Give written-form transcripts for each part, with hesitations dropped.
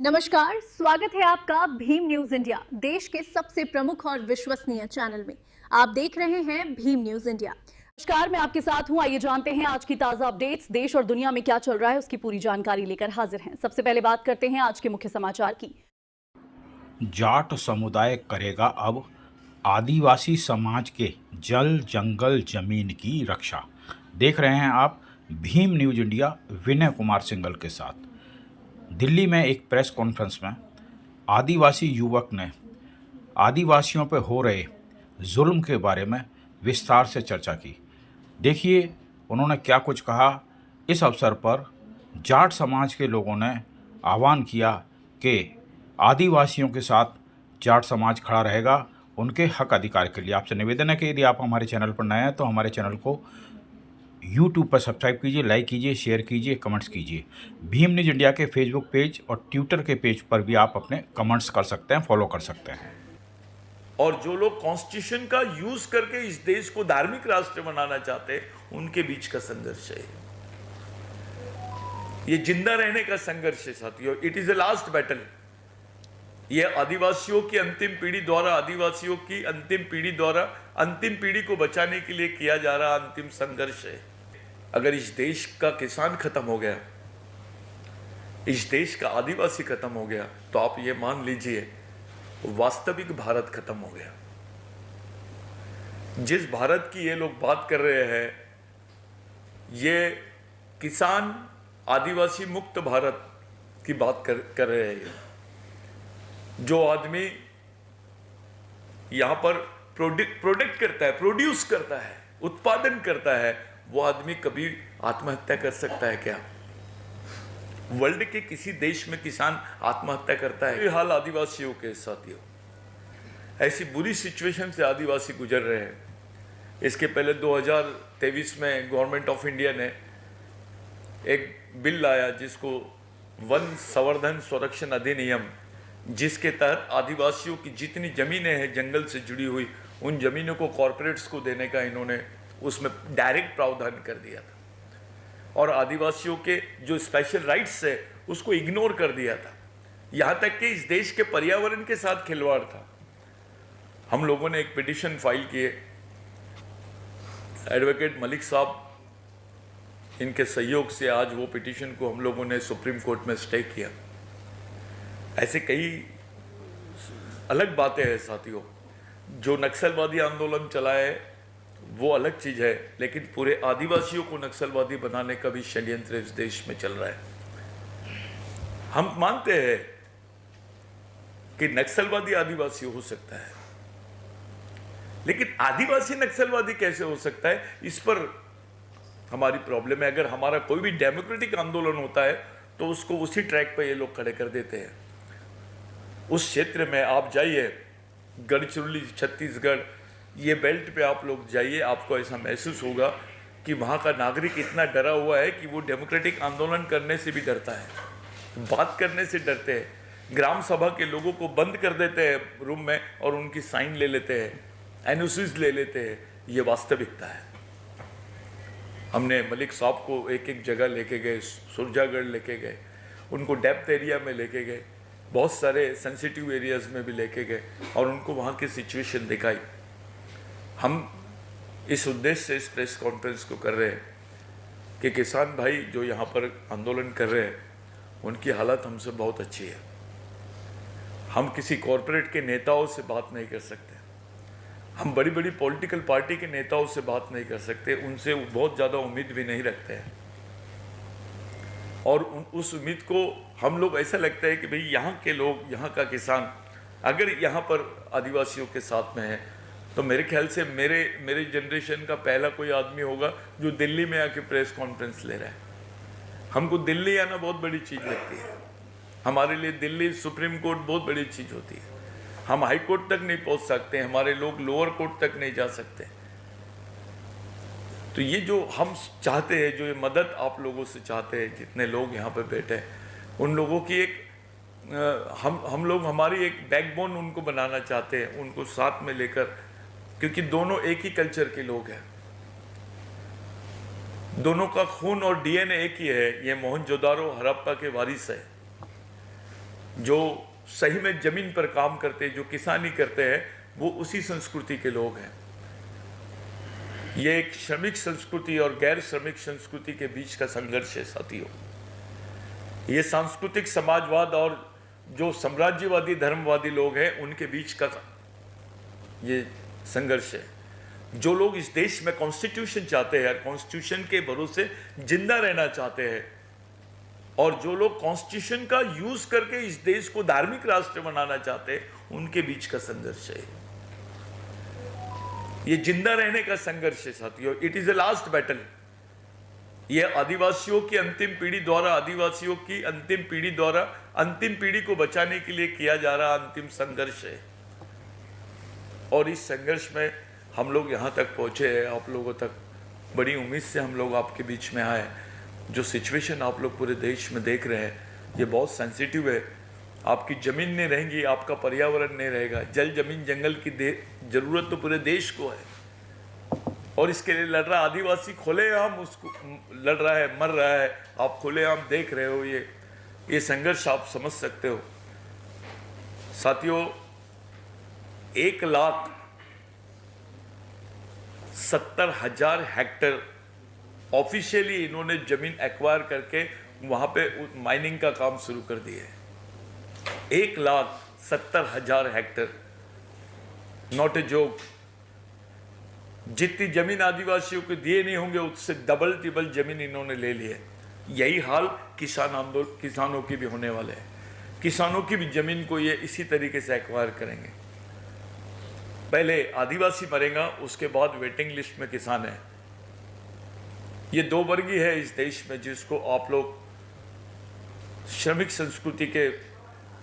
नमस्कार, स्वागत है आपका भीम न्यूज इंडिया, देश के सबसे प्रमुख और विश्वसनीय चैनल में। आप देख रहे हैं भीम न्यूज इंडिया। नमस्कार, मैं आपके साथ हूं। आइए जानते हैं आज की ताजा अपडेट्स। देश और दुनिया में क्या चल रहा है उसकी पूरी जानकारी लेकर हाजिर हैं। सबसे पहले बात करते हैं आज के मुख्य समाचार की। जाट समुदाय करेगा अब आदिवासी समाज के जल जंगल जमीन की रक्षा। देख रहे हैं आप भीम न्यूज इंडिया विनय कुमार सिंघल के साथ। दिल्ली में एक प्रेस कॉन्फ्रेंस में आदिवासी युवक ने आदिवासियों पर हो रहे जुल्म के बारे में विस्तार से चर्चा की। देखिए उन्होंने क्या कुछ कहा। इस अवसर पर जाट समाज के लोगों ने आह्वान किया कि आदिवासियों के साथ जाट समाज खड़ा रहेगा उनके हक अधिकार के लिए। आपसे निवेदन है कि यदि आप हमारे चैनल पर नए हैं तो हमारे चैनल को YouTube पर सब्सक्राइब कीजिए, लाइक कीजिए, शेयर कीजिए, कमेंट्स कीजिए। भीम न्यूज इंडिया के फेसबुक पेज और ट्विटर के पेज पर भी आप अपने कमेंट्स कर सकते हैं, फॉलो कर सकते हैं। और जो लोग कॉन्स्टिट्यूशन का यूज करके इस देश को धार्मिक राष्ट्र बनाना चाहते हैं उनके बीच का संघर्ष है। ये जिंदा रहने का संघर्ष है साथियों। It is a last battle. ये आदिवासियों की अंतिम पीढ़ी द्वारा, आदिवासियों की अंतिम पीढ़ी द्वारा अंतिम पीढ़ी को बचाने के लिए किया जा रहा अंतिम संघर्ष है। अगर इस देश का किसान खत्म हो गया, इस देश का आदिवासी खत्म हो गया, तो आप ये मान लीजिए वास्तविक भारत खत्म हो गया। जिस भारत की ये लोग बात कर रहे हैं, ये किसान आदिवासी मुक्त भारत की बात कर रहे हैं। जो आदमी यहां पर प्रोडक्ट करता है, प्रोड्यूस करता है, उत्पादन करता है, वो आदमी कभी आत्महत्या कर सकता है क्या? वर्ल्ड के किसी देश में किसान आत्महत्या करता है? ये हाल आदिवासियों के साथियों। ऐसी बुरी सिचुएशन से आदिवासी गुजर रहे हैं। इसके पहले 2023 में गवर्नमेंट ऑफ इंडिया ने एक बिल लाया जिसको वन संवर्धन संरक्षण अधिनियम, जिसके तहत आदिवासियों की जितनी जमीनें हैं जंगल से जुड़ी हुई, उन जमीनों को कॉरपोरेट्स को देने का इन्होंने उसमें डायरेक्ट प्रावधान कर दिया था। और आदिवासियों के जो स्पेशल राइट्स है उसको इग्नोर कर दिया था। यहाँ तक कि इस देश के पर्यावरण के साथ खिलवाड़ था। हम लोगों ने एक पिटीशन फाइल किए। एडवोकेट मलिक साहब, इनके सहयोग से आज वो पिटीशन को हम लोगों ने सुप्रीम कोर्ट में स्टे किया। ऐसे कई अलग बातें हैं साथियों। जो नक्सलवादी आंदोलन चला है वो अलग चीज है, लेकिन पूरे आदिवासियों को नक्सलवादी बनाने का भी षड्यंत्र इस देश में चल रहा है। हम मानते हैं कि नक्सलवादी आदिवासी हो सकता है, लेकिन आदिवासी नक्सलवादी कैसे हो सकता है, इस पर हमारी प्रॉब्लम है। अगर हमारा कोई भी डेमोक्रेटिक आंदोलन होता है तो उसको उसी ट्रैक पर ये लोग खड़े कर देते हैं। उस क्षेत्र में आप जाइए, गढ़चिरौली, छत्तीसगढ़, ये बेल्ट पे आप लोग जाइए, आपको ऐसा महसूस होगा कि वहाँ का नागरिक इतना डरा हुआ है कि वो डेमोक्रेटिक आंदोलन करने से भी डरता है, बात करने से डरते हैं। ग्राम सभा के लोगों को बंद कर देते हैं रूम में और उनकी साइन ले लेते हैं, एनओसीज ले लेते हैं। ये वास्तविकता है। हमने मलिक साहब को एक एक जगह लेके गए, सुरजागढ़ लेके गए, उनको डेप्थ एरिया में लेके गए, बहुत सारे सेंसिटिव एरियाज में भी लेके गए और उनको वहाँ की सिचुएशन दिखाई। हम इस उद्देश्य से इस प्रेस कॉन्फ्रेंस को कर रहे हैं कि किसान भाई जो यहाँ पर आंदोलन कर रहे हैं उनकी हालत हमसे बहुत अच्छी है। हम किसी कॉरपोरेट के नेताओं से बात नहीं कर सकते, हम बड़ी बड़ी पॉलिटिकल पार्टी के नेताओं से बात नहीं कर सकते, उनसे बहुत ज़्यादा उम्मीद भी नहीं रखते हैं। और उस उम्मीद को हम लोग, ऐसा लगता है कि भाई यहाँ के लोग, यहाँ का किसान अगर यहाँ पर आदिवासियों के साथ में है तो मेरे ख्याल से मेरे जनरेशन का पहला कोई आदमी होगा जो दिल्ली में आके प्रेस कॉन्फ्रेंस ले रहा है। हमको दिल्ली आना बहुत बड़ी चीज़ लगती है। हमारे लिए दिल्ली सुप्रीम कोर्ट बहुत बड़ी चीज़ होती है। हम हाई कोर्ट तक नहीं पहुँच सकते, हमारे लोग लोअर कोर्ट तक नहीं जा सकते। तो ये जो हम चाहते हैं, जो ये मदद आप लोगों से चाहते हैं, जितने लोग यहाँ पे बैठे हैं, उन लोगों की एक हम लोग हमारी एक बैकबोन उनको बनाना चाहते हैं, उनको साथ में लेकर, क्योंकि दोनों एक ही कल्चर के लोग हैं, दोनों का खून और डीएनए एक ही है। ये मोहनजोदारो हड़प्पा के वारिस है। जो सही में जमीन पर काम करते हैं, जो किसानी करते हैं, वो उसी संस्कृति के लोग हैं। ये एक श्रमिक संस्कृति और गैर श्रमिक संस्कृति के बीच का संघर्ष है साथियों। ये सांस्कृतिक समाजवाद और जो साम्राज्यवादी धर्मवादी लोग हैं उनके बीच का ये संघर्ष है। जो लोग इस देश में कॉन्स्टिट्यूशन चाहते हैं, कॉन्स्टिट्यूशन के भरोसे जिंदा रहना चाहते हैं, और जो लोग कॉन्स्टिट्यूशन का यूज करके इस देश को धार्मिक राष्ट्र बनाना चाहते हैं, उनके बीच का संघर्ष है। ये जिंदा रहने का संघर्ष है साथियों। It is the last battle. ये आदिवासियों की अंतिम पीढ़ी द्वारा, आदिवासियों की अंतिम पीढ़ी द्वारा अंतिम पीढ़ी को बचाने के लिए किया जा रहा अंतिम संघर्ष है। और इस संघर्ष में हम लोग यहाँ तक पहुँचे हैं, आप लोगों तक बड़ी उम्मीद से हम लोग आपके बीच में आए। जो सिचुएशन आप लोग पूरे देश में देख रहे हैं, ये बहुत सेंसिटिव है। आपकी ज़मीन नहीं रहेंगी, आपका पर्यावरण नहीं रहेगा। जल, जमीन, जंगल की ज़रूरत तो पूरे देश को है, और इसके लिए लड़ रहा आदिवासी खुलेआम उसको लड़ रहा है, मर रहा है। आप खुलेआम देख रहे हो ये संघर्ष, आप समझ सकते हो साथियों। 1,70,000 हेक्टेयर ऑफिशियली इन्होंने जमीन एक्वायर करके वहां पे माइनिंग का काम शुरू कर दिया है। 1,70,000 हेक्टेयर, नॉट ए जोक। जितनी जमीन आदिवासियों को दिए नहीं होंगे उससे डबल ट्रिपल जमीन इन्होंने ले ली है। यही हाल किसानों की भी होने वाले है। किसानों की भी जमीन को ये इसी तरीके से एक्वायर करेंगे। पहले आदिवासी मरेगा, उसके बाद वेटिंग लिस्ट में किसान है। ये दो वर्गीय है इस देश में, जिसको आप लोग श्रमिक संस्कृति के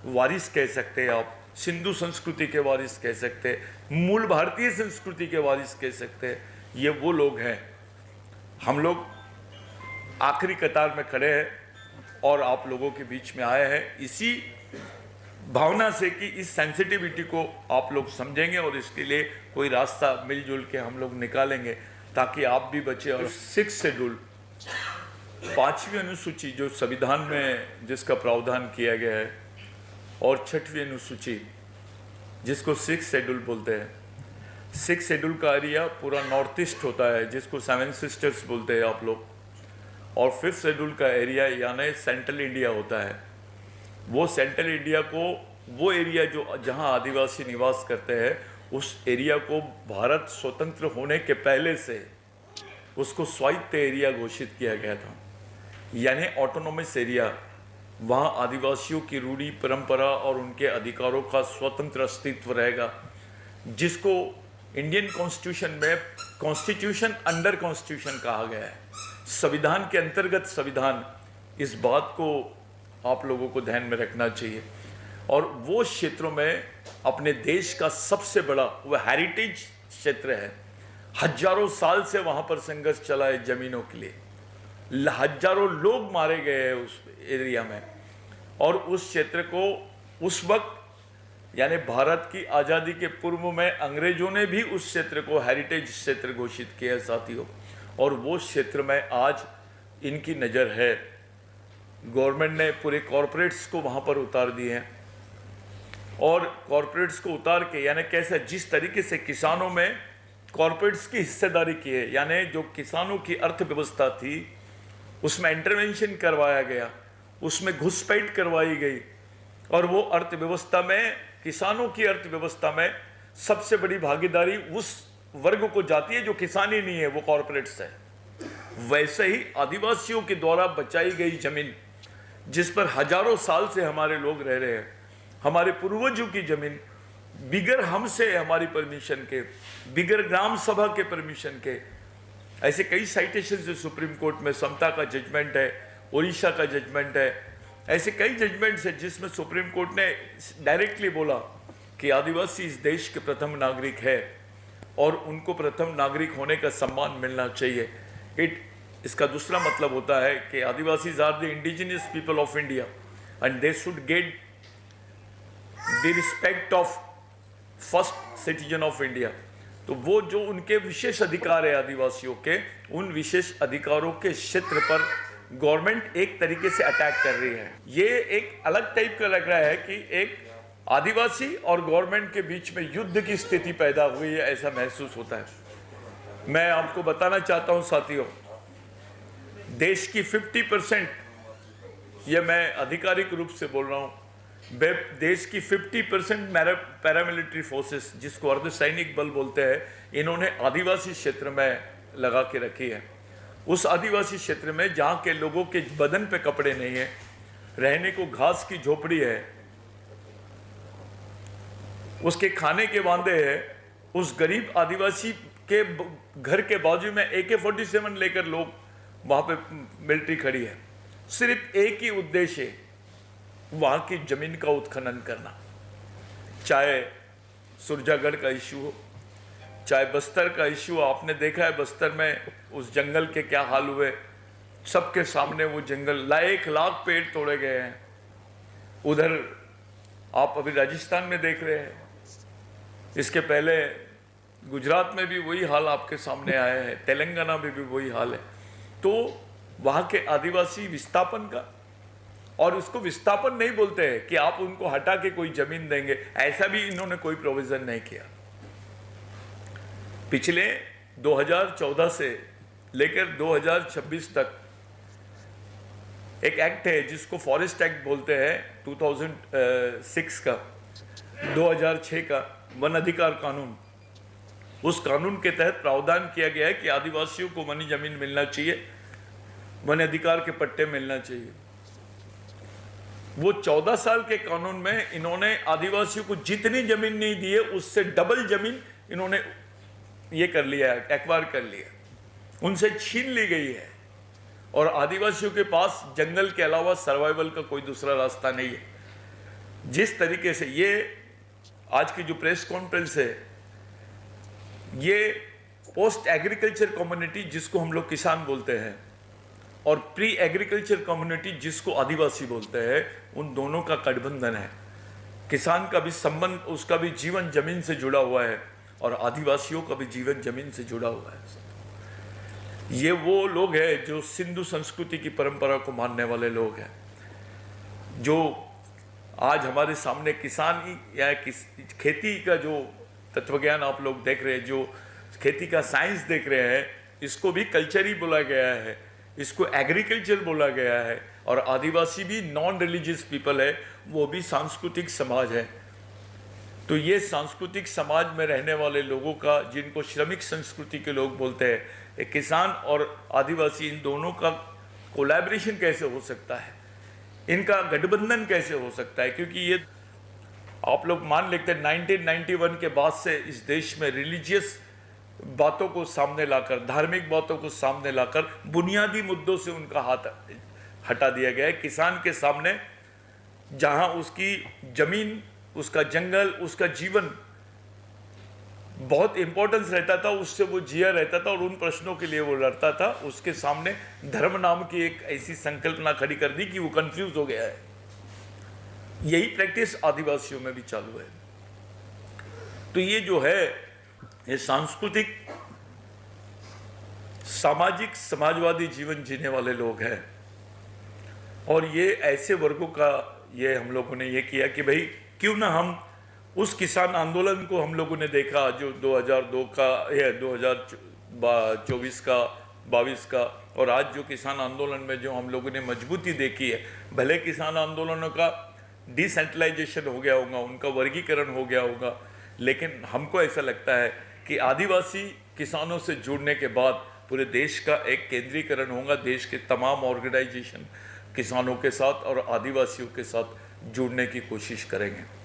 वारिस कह सकते हैं, आप सिंधु संस्कृति के वारिस कह सकते हैं, मूल भारतीय संस्कृति के वारिस कह सकते हैं। ये वो लोग हैं। हम लोग आखिरी कतार में खड़े हैं और आप लोगों के बीच में आए हैं इसी भावना से कि इस सेंसिटिविटी को आप लोग समझेंगे और इसके लिए कोई रास्ता मिलजुल के हम लोग निकालेंगे ताकि आप भी बचे। और 6 शेड्यूल, 5वीं अनुसूची जो संविधान में जिसका प्रावधान किया गया है, और 6वीं अनुसूची जिसको 6 शेड्यूल बोलते हैं। 6 शेड्यूल का एरिया पूरा नॉर्थ ईस्ट होता है, जिसको 7 सिस्टर्स बोलते हैं आप लोग, और 5th शेड्यूल का एरिया यानी सेंट्रल इंडिया होता है। वो सेंट्रल इंडिया को, वो एरिया जो जहाँ आदिवासी निवास करते हैं, उस एरिया को भारत स्वतंत्र होने के पहले से उसको स्वायत्त एरिया घोषित किया गया था, यानी ऑटोनोमस एरिया। वहाँ आदिवासियों की रूढ़ी परंपरा और उनके अधिकारों का स्वतंत्र अस्तित्व रहेगा, जिसको इंडियन कॉन्स्टिट्यूशन में कॉन्स्टिट्यूशन अंडर कॉन्स्टिट्यूशन कहा गया है। संविधान के अंतर्गत संविधान। इस बात को आप लोगों को ध्यान में रखना चाहिए। और वो क्षेत्रों में अपने देश का सबसे बड़ा वो हेरिटेज क्षेत्र है। हजारों साल से वहाँ पर संघर्ष चला है जमीनों के लिए। हजारों लोग मारे गए हैं उस एरिया में, और उस क्षेत्र को उस वक्त यानी भारत की आज़ादी के पूर्व में अंग्रेजों ने भी उस क्षेत्र को हेरिटेज क्षेत्र घोषित किया है साथियों। और वो क्षेत्र में आज इनकी नज़र है। गवर्नमेंट ने पूरे कॉरपोरेट्स को वहाँ पर उतार दिए हैं, और कॉरपोरेट्स को उतार के यानी कैसे, जिस तरीके से किसानों में कॉरपोरेट्स की हिस्सेदारी की है, यानी जो किसानों की अर्थव्यवस्था थी उसमें इंटरवेंशन करवाया गया, उसमें घुसपैठ करवाई गई, और वो अर्थव्यवस्था में, किसानों की अर्थव्यवस्था में सबसे बड़ी भागीदारी उस वर्ग को जाती है जो किसान ही नहीं है, वो कॉरपोरेट्स है। वैसे ही आदिवासियों के द्वारा बचाई गई जमीन, जिस पर हजारों साल से हमारे लोग रह रहे हैं, हमारे पूर्वजों की जमीन, बिगर हमसे, हमारी परमिशन के, बिगर ग्राम सभा के परमिशन के, ऐसे कई साइटेशन है सुप्रीम कोर्ट में। समता का जजमेंट है, उड़ीसा का जजमेंट है, ऐसे कई जजमेंट्स है जिसमें सुप्रीम कोर्ट ने डायरेक्टली बोला कि आदिवासी इस देश के प्रथम नागरिक है और उनको प्रथम नागरिक होने का सम्मान मिलना चाहिए। इसका दूसरा मतलब होता है कि Adivasis are the indigenous people of India and they should get the respect of first citizen of India. तो वो जो उनके विशेष अधिकार है आदिवासियों के, उन विशेष अधिकारों के क्षेत्र पर गवर्नमेंट एक तरीके से अटैक कर रही है। ये एक अलग टाइप का लग रहा है कि एक आदिवासी और गवर्नमेंट के बीच में युद्ध की स्थिति पैदा हुई है, ऐसा महसूस होता है। मैं आपको बताना चाहता हूं साथियों, देश की 50%, ये मैं आधिकारिक रूप से बोल रहा हूं, देश की 50% पैरामिलिट्री फोर्सेस, जिसको अर्धसैनिक बल बोलते हैं, इन्होंने आदिवासी क्षेत्र में लगा के रखी है। उस आदिवासी क्षेत्र में जहाँ के लोगों के बदन पे कपड़े नहीं है, रहने को घास की झोपड़ी है, उसके खाने के वांदे है, उस गरीब आदिवासी के घर के बाजू में AK-47 लेकर लोग वहाँ पे मिलिट्री खड़ी है। सिर्फ एक ही उद्देश्य है, वहाँ की जमीन का उत्खनन करना। चाहे सुरजागढ़ का इशू हो, चाहे बस्तर का इशू हो, आपने देखा है बस्तर में उस जंगल के क्या हाल हुए। सबके सामने वो जंगल 1 लाख पेड़ तोड़े गए हैं। उधर आप अभी राजस्थान में देख रहे हैं, इसके पहले गुजरात में भी वही हाल आपके सामने आया है, तेलंगाना में भी वही हाल है। तो वहाँ के आदिवासी विस्थापन का, और उसको विस्थापन नहीं बोलते हैं कि आप उनको हटा के कोई जमीन देंगे, ऐसा भी इन्होंने कोई प्रोविजन नहीं किया। पिछले 2014 से लेकर 2026 तक एक एक्ट है जिसको फॉरेस्ट एक्ट बोलते हैं, 2006 का, 2006 का वन अधिकार कानून। उस कानून के तहत प्रावधान किया गया है कि आदिवासियों को वनी जमीन मिलना चाहिए, वन अधिकार के पट्टे मिलना चाहिए। वो 14 साल के कानून में इन्होंने आदिवासियों को जितनी जमीन नहीं दी है, उससे डबल जमीन इन्होंने ये कर लिया है, एक्वायर कर लिया, उनसे छीन ली गई है। और आदिवासियों के पास जंगल के अलावा सर्वाइवल का कोई दूसरा रास्ता नहीं है। जिस तरीके से ये आज की जो प्रेस कॉन्फ्रेंस है, ये पोस्ट एग्रीकल्चर कम्युनिटी जिसको हम लोग किसान बोलते हैं और प्री एग्रीकल्चर कम्युनिटी जिसको आदिवासी बोलते हैं, उन दोनों का गठबंधन है। किसान का भी संबंध, उसका भी जीवन जमीन से जुड़ा हुआ है और आदिवासियों का भी जीवन जमीन से जुड़ा हुआ है। ये वो लोग हैं जो सिंधु संस्कृति की परंपरा को मानने वाले लोग हैं, जो आज हमारे सामने किसान या खेती का जो तत्वज्ञान आप लोग देख रहे हैं, जो खेती का साइंस देख रहे हैं, इसको भी कल्चर ही बोला गया है, इसको एग्रीकल्चर बोला गया है। और आदिवासी भी नॉन रिलीजियस पीपल है, वो भी सांस्कृतिक समाज है। तो ये सांस्कृतिक समाज में रहने वाले लोगों का, जिनको श्रमिक संस्कृति के लोग बोलते हैं, एक किसान और आदिवासी, इन दोनों का कोलैबोरेशन कैसे हो सकता है, इनका गठबंधन कैसे हो सकता है? क्योंकि ये आप लोग मान लेते हैं 1991 के बाद से इस देश में रिलीजियस बातों को सामने लाकर, धार्मिक बातों को सामने लाकर बुनियादी मुद्दों से उनका हाथ हटा दिया गया है। किसान के सामने जहां उसकी जमीन, उसका जंगल, उसका जीवन बहुत इंपॉर्टेंस रहता था, उससे वो जिया रहता था और उन प्रश्नों के लिए वो लड़ता था, उसके सामने धर्म नाम की एक ऐसी संकल्पना खड़ी कर दी कि वो कंफ्यूज हो गया है। यही प्रैक्टिस आदिवासियों में भी चालू है। तो ये जो है, ये सांस्कृतिक, सामाजिक, समाजवादी जीवन जीने वाले लोग हैं। और ये ऐसे वर्गों का, ये हम लोगों ने ये किया कि भाई क्यों ना हम उस किसान आंदोलन को हम लोगों ने देखा जो 2002 का या 2024 का, 22 का, और आज जो किसान आंदोलन में जो हम लोगों ने मजबूती देखी है। भले किसान आंदोलनों का डिसेंट्रलाइजेशन हो गया होगा, उनका वर्गीकरण हो गया होगा, लेकिन हमको ऐसा लगता है कि आदिवासी किसानों से जुड़ने के बाद पूरे देश का एक केंद्रीकरण होगा। देश के तमाम ऑर्गेनाइजेशन किसानों के साथ और आदिवासियों के साथ जुड़ने की कोशिश करेंगे।